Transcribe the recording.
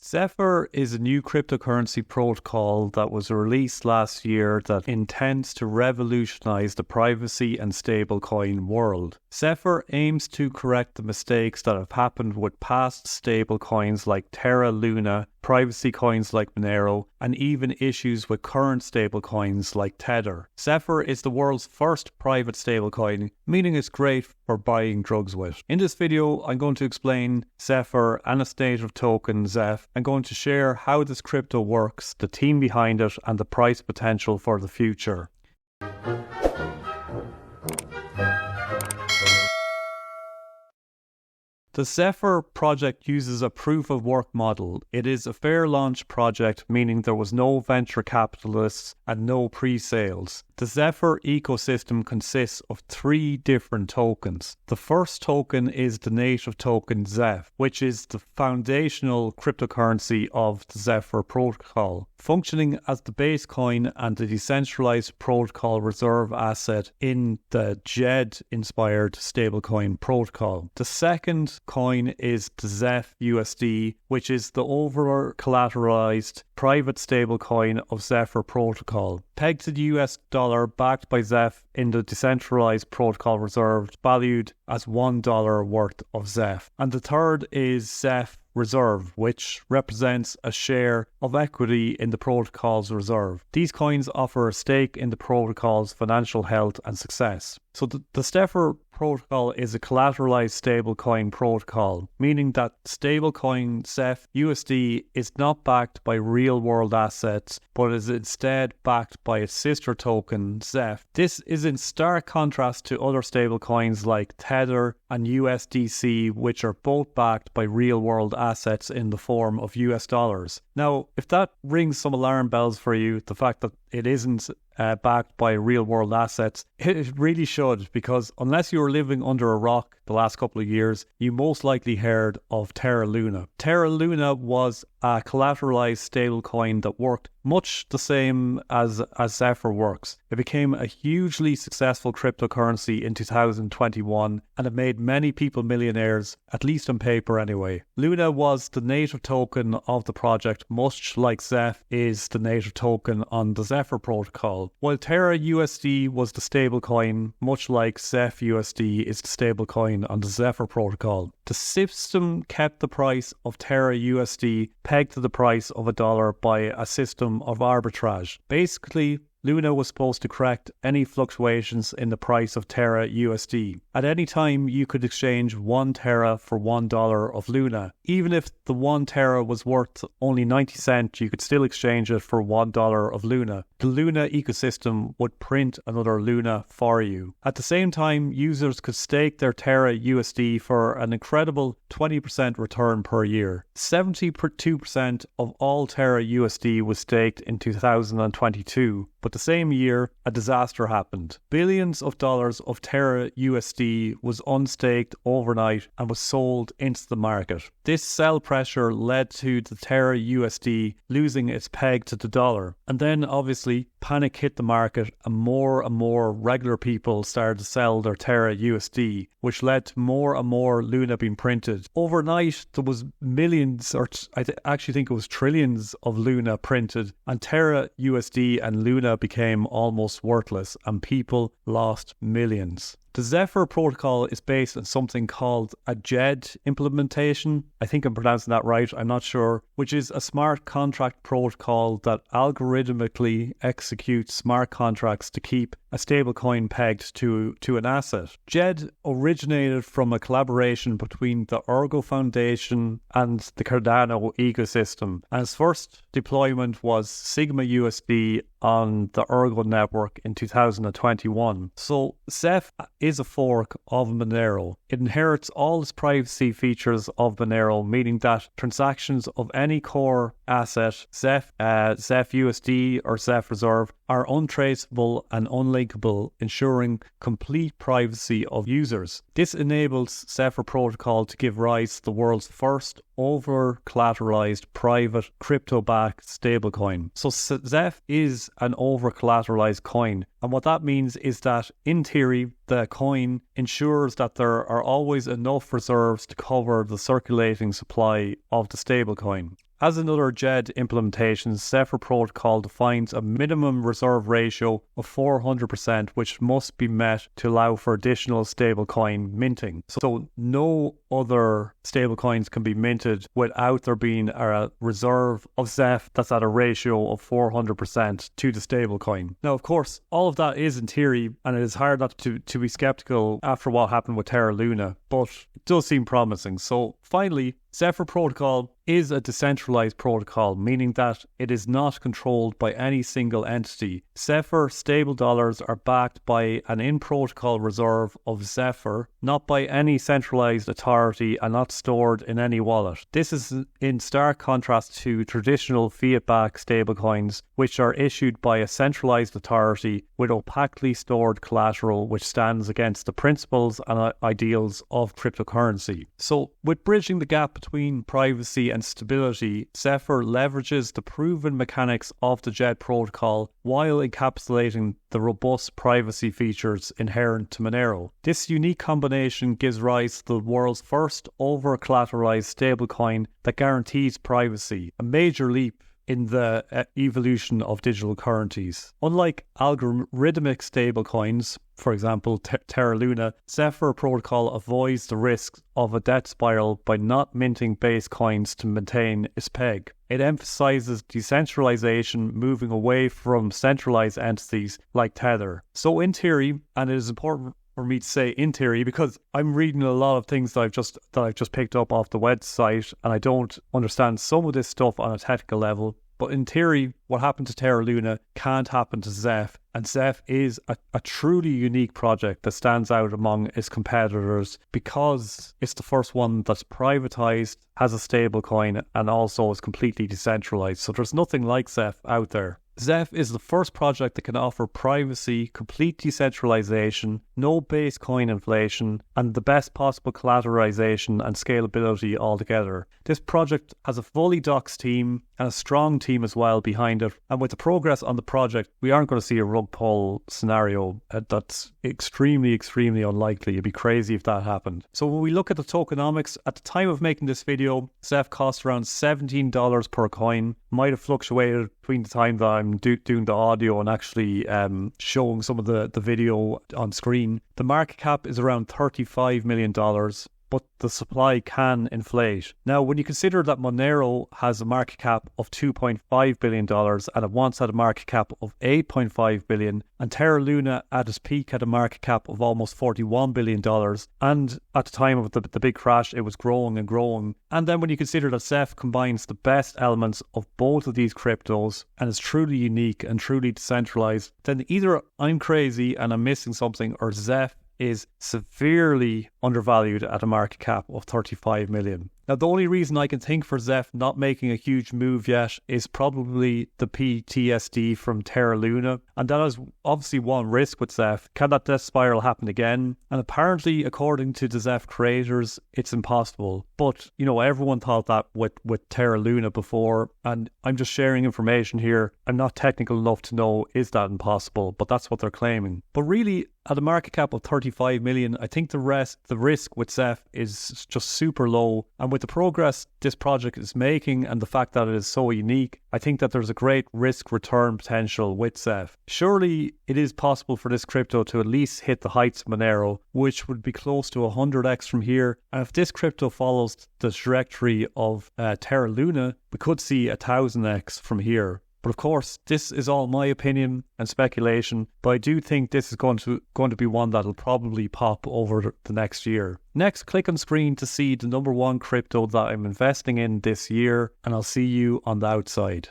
Zephyr is a new cryptocurrency protocol that was released last year that intends to revolutionize the privacy and stablecoin world. Zephyr aims to correct the mistakes that have happened with past stablecoins like Terra Luna, privacy coins like Monero, and even issues with current stablecoins like Tether. Zephyr is the world's first private stablecoin, meaning it's great for buying drugs with. In this video, I'm going to explain Zephyr and its native token, ZEPH. I'm going to share how this crypto works, the team behind it, and the price potential for the future. The Zephyr project uses a proof-of-work model. It is a fair launch project, meaning there was no venture capitalists and no pre-sales. The Zephyr ecosystem consists of 3 different tokens. The first token is the native token ZEPH, which is the foundational cryptocurrency of the Zephyr protocol, functioning as the base coin and the decentralized protocol reserve asset in the ZEPH-inspired stablecoin protocol. The second coin is the ZEPH USD, which is the over-collateralized private stablecoin of Zephyr protocol, pegged to the US dollar, backed by ZEPH in the decentralized protocol reserve, valued as $1 worth of ZEPH. And the third is ZEPH Reserve, which represents a share of equity in the protocol's reserve. These coins offer a stake in the protocol's financial health and success. So the Zephyr protocol is a collateralized stablecoin protocol, meaning that stablecoin ZEPH USD is not backed by real-world assets, but is instead backed by its sister token, ZEPH. This is in stark contrast to other stablecoins like Tether and USDC, which are both backed by real-world assets in the form of US dollars. Now, if that rings some alarm bells for you, the fact that it isn't backed by real-world assets, it really should, because unless you were living under a rock the last couple of years, you most likely heard of Terra Luna. Terra Luna was a collateralized stablecoin that worked much the same as Zephyr works. It became a hugely successful cryptocurrency in 2021, and it made many people millionaires, at least on paper anyway. Luna was the native token of the project, much like ZEPH is the native token on the Zephyr protocol, while Terra USD was the stablecoin, much like ZEPH USD is the stablecoin on the Zephyr protocol. The system kept the price of Terra USD pegged to the price of $1 by a system of arbitrage. Basically, Luna was supposed to correct any fluctuations in the price of Terra USD. At any time, you could exchange 1 Terra for $1 of Luna. Even if the 1 Terra was worth only 90 cents, you could still exchange it for $1 of Luna. The Luna ecosystem would print another Luna for you. At the same time, users could stake their Terra USD for an incredible 20% return per year. 72% of all Terra USD was staked in 2022. But the same year, a disaster happened. Billions of dollars of Terra USD was unstaked overnight and was sold into the market. This sell pressure led to the Terra USD losing its peg to the dollar. And then obviously panic hit the market and more regular people started to sell their Terra USD, which led to more and more Luna being printed. Overnight, there was millions, or I actually think it was trillions of Luna printed, and Terra USD and Luna became almost worthless and people lost millions. The Zephyr protocol is based on something called a ZEPH implementation. I think I'm pronouncing that right, I'm not sure, which is a smart contract protocol that algorithmically executes smart contracts to keep a stablecoin pegged to an asset. ZEPH originated from a collaboration between the Ergo Foundation and the Cardano ecosystem, and its first deployment was Sigma USD on the Ergo network in 2021. So ZEPH is a fork of Monero. It inherits all its privacy features of Monero, meaning that transactions of any core asset, ZEPH USD or ZEPH Reserve, are untraceable and unlinkable, ensuring complete privacy of users. This enables Zephyr protocol to give rise to the world's first over-collateralized private crypto-backed stablecoin. So ZEPH is an over-collateralized coin, and what that means is that, in theory, the coin ensures that there are always enough reserves to cover the circulating supply of the stablecoin. As in other JED implementations, Zephyr Protocol defines a minimum reserve ratio of 400%, which must be met to allow for additional stablecoin minting. So no other stablecoins can be minted without there being a reserve of Zeph that's at a ratio of 400% to the stablecoin. Now, of course, all of that is in theory, and it is hard not to be skeptical after what happened with Terra Luna, but it does seem promising. So finally, Zephyr Protocol is a decentralized protocol, meaning that it is not controlled by any single entity. Zephyr stable dollars are backed by an in-protocol reserve of Zephyr, not by any centralized authority and not stored in any wallet. This is in stark contrast to traditional fiat-backed stablecoins, which are issued by a centralized authority with opacally stored collateral which stands against the principles and ideals of cryptocurrency. So, with bridging the gap between privacy and stability, Zephyr leverages the proven mechanics of the JED protocol while encapsulating the robust privacy features inherent to Monero. This unique combination gives rise to the world's first over-collateralized stablecoin that guarantees privacy, a major leap in the evolution of digital currencies. Unlike algorithmic stablecoins, for example, Terra Luna, Zephyr Protocol avoids the risk of a debt spiral by not minting base coins to maintain its peg. It emphasizes decentralization, moving away from centralized entities like Tether. So in theory, and it is important for me to say in theory because I'm reading a lot of things that I've just picked up off the website and I don't understand some of this stuff on a technical level. But in theory, what happened to Terra Luna can't happen to Zeph, and Zeph is a truly unique project that stands out among its competitors because it's the first one that's privatized, has a stable coin, and also is completely decentralized. So there's nothing like Zeph out there. Zeph is the first project that can offer privacy, complete decentralization, no base coin inflation, and the best possible collateralization and scalability altogether. This project has a fully doxed team and a strong team as well behind it. And with the progress on the project, we aren't going to see a rug pull scenario. That's extremely, extremely unlikely. It'd be crazy if that happened. So when we look at the tokenomics, at the time of making this video, Zeph cost around $17 per coin. Might have fluctuated between the time that I'm doing the audio and actually showing some of the video on screen. The market cap is around $35 million. But the supply can inflate. Now, when you consider that Monero has a market cap of $2.5 billion and it once had a market cap of $8.5 billion, and Terra Luna at its peak had a market cap of almost $41 billion, and at the time of the big crash, it was growing and growing. And then when you consider that Zeph combines the best elements of both of these cryptos and is truly unique and truly decentralized, then either I'm crazy and I'm missing something, or Zeph is severely undervalued at a market cap of 35 million. Now, the only reason I can think for Zeph not making a huge move yet is probably the PTSD from Terra Luna. And that is obviously one risk with Zeph. Can that death spiral happen again? And apparently, according to the Zeph creators, it's impossible. But, you know, everyone thought that with Terra Luna before. And I'm just sharing information here. I'm not technical enough to know, is that impossible? But that's what they're claiming. But really, at a market cap of 35 million, I think the risk with Zeph is just super low. And with the progress this project is making and the fact that it is so unique, I think that there's a great risk return potential with Zeph. Surely it is possible for this crypto to at least hit the heights of Monero, which would be close to 100x from here. And if this crypto follows the trajectory of Terra Luna, we could see 1000x from here. But of course, this is all my opinion and speculation, but I do think this is going to be one that'll probably pop over the next year. Next, click on screen to see the number one crypto that I'm investing in this year, and I'll see you on the outside.